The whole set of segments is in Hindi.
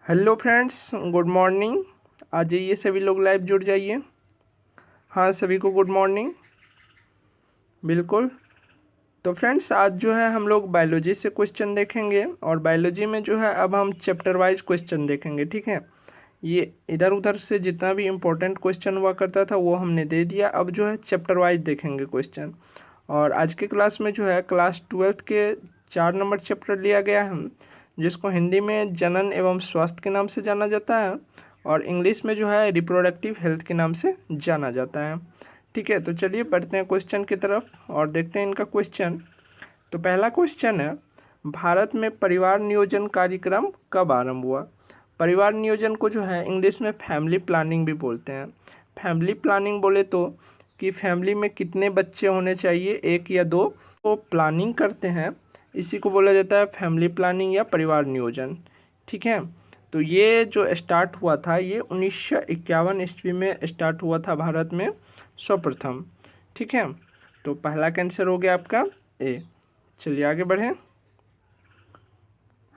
Hello friends, good morning. आ जाइए सभी लोग, लाइव जुड़ जाइए। हाँ, सभी को गुड मॉर्निंग। बिल्कुल। तो फ्रेंड्स, आज जो है हम लोग बायोलॉजी से क्वेश्चन देखेंगे और बायोलॉजी में जो है अब हम चैप्टर वाइज क्वेश्चन देखेंगे। ठीक है, ये इधर उधर से जितना भी इम्पोर्टेंट क्वेश्चन हुआ करता था वो हमने दे दिया। अब जो है चैप्टर वाइज देखेंगे क्वेश्चन। और आज के क्लास में जो है क्लास 12th के 4 नंबर चैप्टर लिया गया है, जिसको हिंदी में जनन एवं स्वास्थ्य के नाम से जाना जाता है और इंग्लिश में जो है रिप्रोडक्टिव हेल्थ के नाम से जाना जाता है। ठीक है, तो चलिए बढ़ते हैं क्वेश्चन की तरफ और देखते हैं इनका क्वेश्चन। तो पहला क्वेश्चन है, भारत में परिवार नियोजन कार्यक्रम कब आरंभ हुआ? परिवार नियोजन को जो है इंग्लिश में फैमिली प्लानिंग भी बोलते हैं। फैमिली प्लानिंग बोले तो कि फैमिली में कितने बच्चे होने चाहिए, एक या दो, तो प्लानिंग करते हैं, इसी को बोला जाता है फैमिली प्लानिंग या परिवार नियोजन। ठीक है, तो ये जो स्टार्ट हुआ था ये 1951 ईस्वी में स्टार्ट हुआ था भारत में सर्वप्रथम। ठीक है, तो पहला कैंसर हो गया आपका ए। चलिए आगे बढ़ें।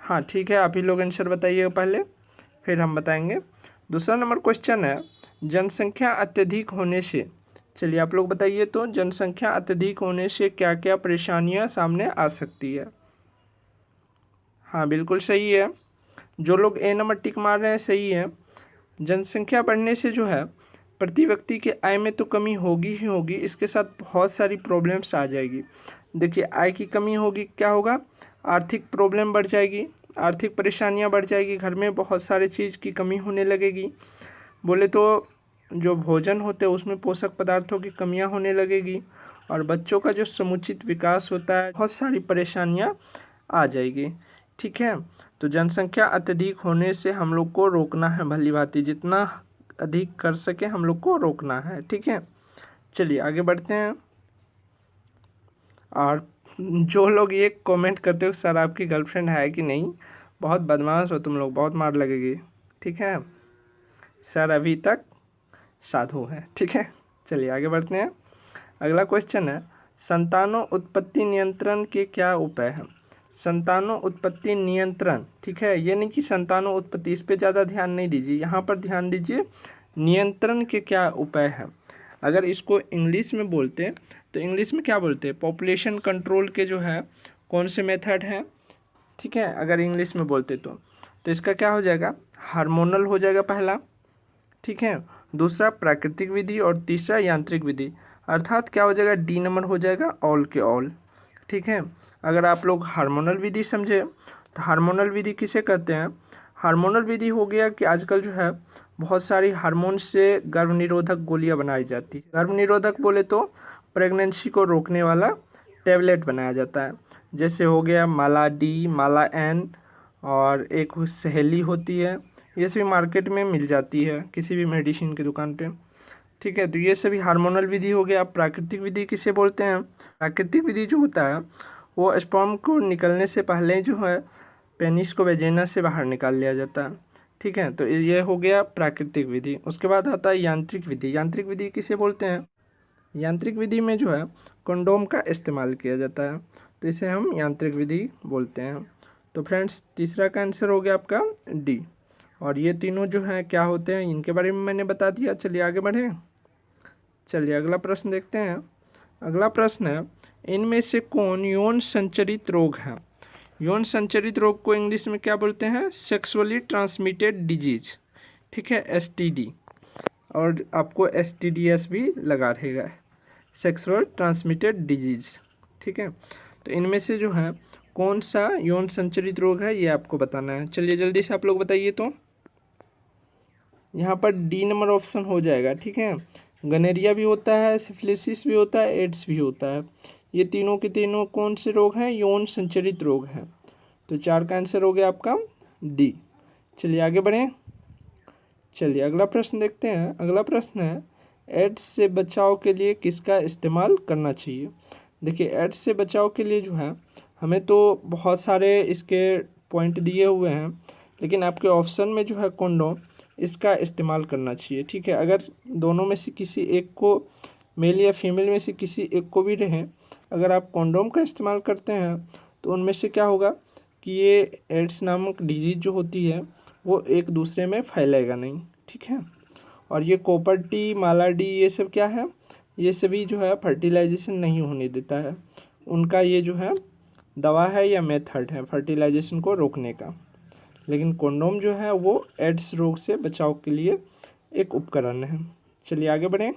हाँ ठीक है, आप ही लोग आंसर बताइएगा पहले, फिर हम बताएंगे। दूसरा नंबर क्वेश्चन है, जनसंख्या अत्यधिक होने से, चलिए आप लोग बताइए, तो जनसंख्या अत्यधिक होने से क्या क्या परेशानियां सामने आ सकती है? हाँ बिल्कुल सही है, जो लोग ए नंबर टिक मार रहे हैं सही है। जनसंख्या बढ़ने से जो है प्रति व्यक्ति के आय में तो कमी होगी ही होगी, इसके साथ बहुत सारी प्रॉब्लम्स आ जाएगी। देखिए, आय की कमी होगी, क्या होगा? आर्थिक प्रॉब्लम बढ़ जाएगी, आर्थिक परेशानियां बढ़ जाएगी, घर में बहुत सारे चीज़ की कमी होने लगेगी। बोले तो जो भोजन होते हैं उसमें पोषक पदार्थों की कमियां होने लगेगी और बच्चों का जो समुचित विकास होता है, बहुत सारी परेशानियां आ जाएगी। ठीक है, तो जनसंख्या अत्यधिक होने से हम लोग को रोकना है, भली भांति जितना अधिक कर सके हम लोग को रोकना है। ठीक है, चलिए आगे बढ़ते हैं। और जो लोग ये कमेंट करते हो सर आपकी गर्लफ्रेंड है कि नहीं, बहुत बदमाश हो तुम लोग, बहुत मार लगेगी। ठीक है, सर अभी तक साधु है। ठीक है, चलिए आगे बढ़ते हैं। अगला क्वेश्चन है, संतानों उत्पत्ति नियंत्रण के क्या उपाय हैं? संतानों उत्पत्ति नियंत्रण, ठीक है, ये नहीं कि संतानों उत्पत्ति, इस पे ज़्यादा ध्यान नहीं दीजिए, यहाँ पर ध्यान दीजिए नियंत्रण के क्या उपाय हैं। अगर इसको इंग्लिश में बोलते तो इंग्लिश में क्या बोलते हैं? पॉपुलेशन कंट्रोल के जो है कौन से मेथड हैं? ठीक है, अगर इंग्लिश में बोलते तो इसका क्या हो जाएगा? हार्मोनल हो जाएगा पहला। ठीक है, दूसरा प्राकृतिक विधि और तीसरा यांत्रिक विधि, अर्थात क्या हो जाएगा? डी नंबर हो जाएगा ऑल के ऑल। ठीक है, अगर आप लोग हार्मोनल विधि समझे तो हार्मोनल विधि किसे कहते हैं? हार्मोनल विधि हो गया कि आजकल जो है बहुत सारी हार्मोन से गर्भ निरोधक गोलियां बनाई जाती है। गर्भ निरोधक बोले तो प्रेगनेंसी को रोकने वाला टैबलेट बनाया जाता है, जैसे हो गया माला डी, माला एन, और एक सहेली होती है, ये सभी मार्केट में मिल जाती है किसी भी मेडिसिन की दुकान पे। ठीक है, तो ये सभी हार्मोनल विधि हो गया। प्राकृतिक विधि किसे बोलते हैं? प्राकृतिक विधि जो होता है वो स्पर्म को निकलने से पहले जो है पेनिस को वेजिना से बाहर निकाल लिया जाता है। ठीक है, तो ये हो गया प्राकृतिक विधि। उसके बाद आता है यांत्रिक विधि। यांत्रिक विधि किसे बोलते हैं? यांत्रिक विधि में जो है कंडोम का इस्तेमाल किया जाता है, तो इसे हम यांत्रिक विधि बोलते हैं। तो फ्रेंड्स, तीसरा का आंसर हो गया आपका डी। और ये तीनों जो हैं क्या होते हैं इनके बारे में मैंने बता दिया। चलिए आगे बढ़ें। चलिए अगला प्रश्न देखते हैं। अगला प्रश्न है, इनमें से कौन यौन संचरित रोग है? यौन संचरित रोग को इंग्लिश में क्या बोलते हैं? Sexually transmitted disease. ठीक है, एसटीडी, और आपको एसटीडीएस भी लगा रहेगा, सेक्सुअल ट्रांसमिटेड डिजीज। ठीक है, तो इनमें से जो है कौन सा यौन संचरित रोग है ये आपको बताना है। चलिए जल्दी से आप लोग बताइए। तो यहाँ पर डी नंबर ऑप्शन हो जाएगा। ठीक है, गनेरिया भी होता है, सिफिलिसिस भी होता है, एड्स भी होता है। ये तीनों के तीनों कौन से रोग हैं? यौन संचरित रोग हैं। तो 4 का आंसर हो गया आपका डी। चलिए आगे बढ़ें। चलिए अगला प्रश्न देखते हैं। अगला प्रश्न है, एड्स से बचाव के लिए किसका इस्तेमाल करना चाहिए? देखिए, एड्स से बचाव के लिए जो है हमें तो बहुत सारे इसके पॉइंट दिए हुए हैं, लेकिन आपके ऑप्शन में जो है कंडोम, इसका इस्तेमाल करना चाहिए। ठीक है, अगर दोनों में से किसी एक को, मेल या फीमेल में से किसी एक को भी रहे, अगर आप कंडोम का इस्तेमाल करते हैं तो उनमें से क्या होगा कि ये एड्स नामक डिजीज़ जो होती है वो एक दूसरे में फैलेगा नहीं, ठीक है। और ये कॉपर टी, माला डी, ये सब क्या है, ये सभी जो है फर्टिलाइजेशन नहीं होने देता है। उनका ये जो है दवा है या मेथड है फर्टिलाइजेशन को रोकने का। लेकिन कॉन्डोम जो है वो एड्स रोग से बचाव के लिए एक उपकरण है। चलिए आगे बढ़ें।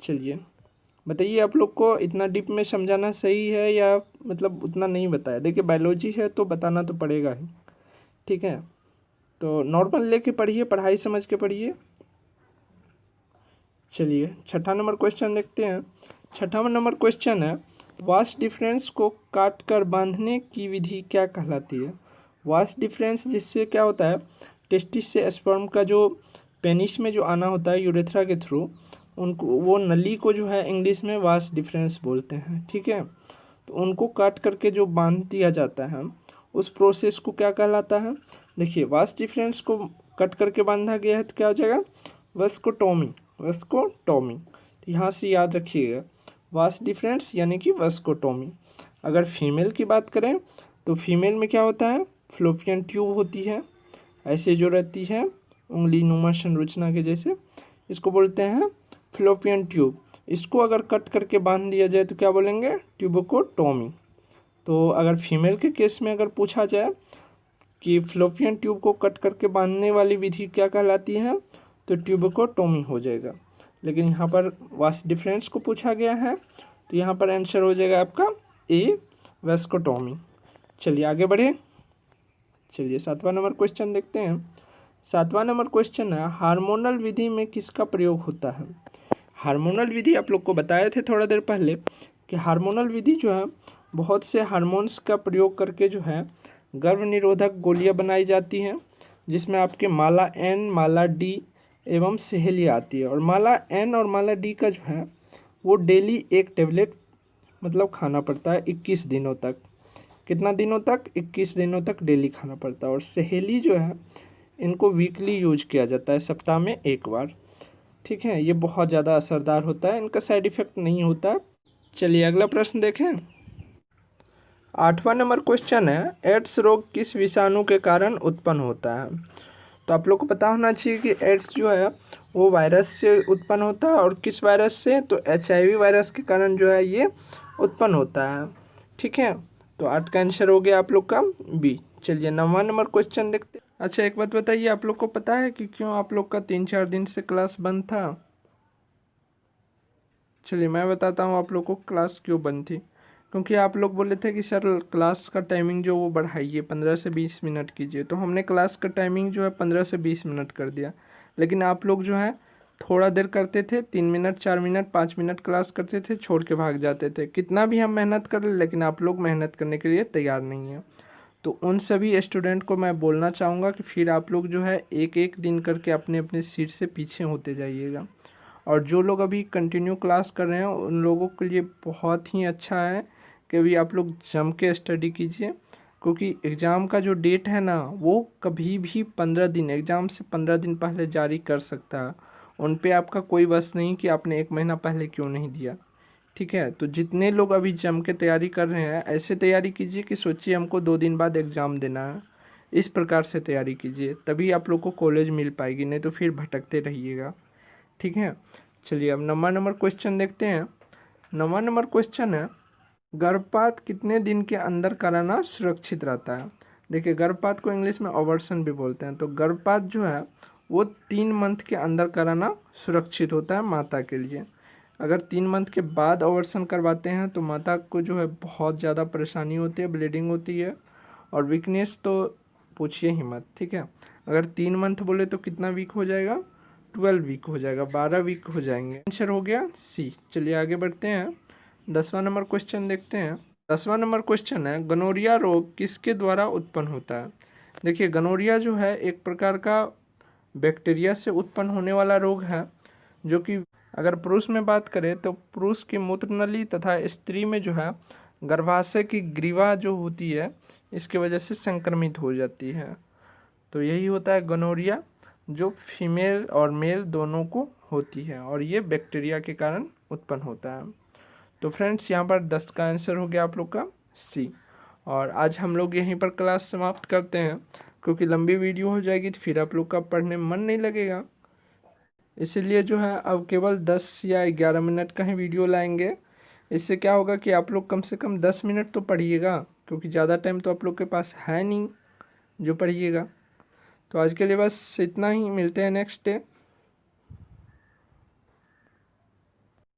चलिए बताइए, आप लोग को इतना डीप में समझाना सही है या मतलब उतना नहीं बताया? देखिए बायोलॉजी है तो बताना तो पड़ेगा ही, ठीक है। तो नॉर्मल लेके पढ़िए, पढ़ाई समझ के पढ़िए। चलिए छठा नंबर क्वेश्चन देखते हैं। छठा नंबर क्वेश्चन है, वास्ट डिफरेंस को काट कर बांधने की विधि क्या कहलाती है? वास्ट डिफरेंस जिससे क्या होता है, टेस्टिस से स्पर्म का जो पेनिस में जो आना होता है यूरेथ्रा के थ्रू, उनको वो नली को जो है इंग्लिश में वास्ट डिफरेंस बोलते हैं, ठीक है। तो उनको काट करके जो बांध दिया जाता है उस प्रोसेस को क्या कहलाता है? देखिए वास्ट डिफरेंस को कट करके बांधा गया है तो क्या हो जाएगा, वस्कोटोमी, वस्कोटोमी। तो यहाँ से याद रखिएगा, वास्ट डिफरेंस यानी कि वस्कोटोमी। अगर फीमेल की बात करें तो फीमेल में क्या होता है, फ्लोपियन ट्यूब होती है, ऐसे जो रहती है उंगली नुमा संरचना के जैसे, इसको बोलते हैं फ्लोपियन ट्यूब। इसको अगर कट करके बांध दिया जाए तो क्या बोलेंगे, ट्यूबोकोटोमी। तो अगर फीमेल के केस में अगर पूछा जाए कि फ्लोपियन ट्यूब को कट करके बांधने वाली विधि क्या कहलाती है, तो ट्यूबोकोटोमी हो जाएगा। लेकिन यहाँ पर वास्ट डिफरेंस को पूछा गया है तो यहाँ पर आंसर हो जाएगा आपका ए, वेस्कोटोमी। चलिए आगे बढ़े। चलिए सातवां नंबर क्वेश्चन देखते हैं। सातवां नंबर क्वेश्चन है, हार्मोनल विधि में किसका प्रयोग होता है? हार्मोनल विधि आप लोग को बताए थे थोड़ा देर पहले कि हार्मोनल विधि जो है बहुत से हार्मोन्स का प्रयोग करके जो है गर्भ निरोधक गोलियां बनाई जाती हैं, जिसमें आपके माला एन, माला डी एवं सहेली आती है। और माला एन और माला डी का जो है वो डेली एक टेबलेट मतलब खाना पड़ता है 21 दिनों तक। कितना दिनों तक? 21 दिनों तक डेली खाना पड़ता है। और सहेली जो है इनको वीकली यूज किया जाता है, सप्ताह में एक बार, ठीक है। ये बहुत ज़्यादा असरदार होता है, इनका साइड इफ़ेक्ट नहीं होता। चलिए अगला प्रश्न देखें। आठवां नंबर क्वेश्चन है, एड्स रोग किस विषाणु के कारण उत्पन्न होता है? तो आप लोग को पता होना चाहिए कि एड्स जो है वो वायरस से उत्पन्न होता है। और किस वायरस से? तो HIV वायरस के कारण जो है ये उत्पन्न होता है, ठीक है। तो 8 का आंसर हो गया आप लोग का बी। चलिए 9वां नंबर क्वेश्चन देखते हैं। अच्छा एक बात बताइए, आप लोग को पता है कि क्यों आप लोग का 3-4 दिन से क्लास बंद था? चलिए मैं बताता हूँ आप लोग को क्लास क्यों बंद थी। क्योंकि आप लोग बोले थे कि सर क्लास का टाइमिंग जो वो बढ़ाइए, 15 से 20 मिनट कीजिए। तो हमने क्लास का टाइमिंग जो है 15 से 20 मिनट कर दिया। लेकिन आप लोग जो है थोड़ा देर करते थे, 3 मिनट, 4 मिनट, 5 मिनट क्लास करते थे, छोड़ के भाग जाते थे। कितना भी हम मेहनत कर ले, लेकिन आप लोग मेहनत करने के लिए तैयार नहीं हैं। तो उन सभी स्टूडेंट को मैं बोलना चाहूँगा कि फिर आप लोग जो है एक एक दिन करके अपने अपने सीट से पीछे होते जाइएगा। और जो लोग अभी कंटिन्यू क्लास कर रहे हैं उन लोगों के लिए बहुत ही अच्छा है कि अभी आप लोग जम के स्टडी कीजिए। क्योंकि एग्ज़ाम का जो डेट है ना वो कभी भी 15 दिन, एग्ज़ाम से 15 दिन पहले जारी कर सकता है। उन पे आपका कोई बस नहीं कि आपने 1 महीना पहले क्यों नहीं दिया, ठीक है। तो जितने लोग अभी जम के तैयारी कर रहे हैं ऐसे तैयारी कीजिए कि सोचिए हमको 2 दिन बाद एग्ज़ाम देना है। इस प्रकार से तैयारी कीजिए, तभी आप लोग को कॉलेज मिल पाएगी, नहीं तो फिर भटकते रहिएगा, ठीक है। चलिए अब 9वां नंबर क्वेश्चन देखते हैं। 9वां नंबर क्वेश्चन है, गर्भपात कितने दिन के अंदर कराना सुरक्षित रहता है? देखिए गर्भपात को इंग्लिश में अबॉर्शन भी बोलते हैं। तो गर्भपात जो है वो 3 मंथ के अंदर कराना सुरक्षित होता है माता के लिए। अगर 3 मंथ के बाद अबॉर्शन करवाते हैं तो माता को जो है बहुत ज़्यादा परेशानी होती है, ब्लीडिंग होती है और वीकनेस तो पूछिए ही मत, ठीक है। अगर 3 मंथ बोले तो कितना वीक हो जाएगा? 12 वीक हो जाएगा, 12 वीक हो जाएंगे। आंसर हो गया सी। चलिए आगे बढ़ते हैं। 10वां नंबर क्वेश्चन देखते हैं। 10वां नंबर क्वेश्चन है, गनोरिया रोग किसके द्वारा उत्पन्न होता है? देखिए गनोरिया जो है एक प्रकार का बैक्टीरिया से उत्पन्न होने वाला रोग है, जो कि अगर पुरुष में बात करें तो पुरुष की मूत्रनली तथा स्त्री में जो है गर्भाशय की ग्रीवा जो होती है इसके वजह से संक्रमित हो जाती है। तो यही होता है गनोरिया, जो फीमेल और मेल दोनों को होती है और ये बैक्टीरिया के कारण उत्पन्न होता है। तो फ्रेंड्स यहाँ पर 10 का आंसर हो गया आप लोग का सी। और आज हम लोग यहीं पर क्लास समाप्त करते हैं। क्योंकि लंबी वीडियो हो जाएगी तो फिर आप लोग का पढ़ने में मन नहीं लगेगा। इसीलिए जो है अब केवल 10 या 11 मिनट का ही वीडियो लाएंगे। इससे क्या होगा कि आप लोग कम से कम 10 मिनट तो पढ़िएगा, क्योंकि ज़्यादा टाइम तो आप लोग के पास है नहीं जो पढ़िएगा। तो आज के लिए बस इतना ही, मिलते हैं नेक्स्ट डे।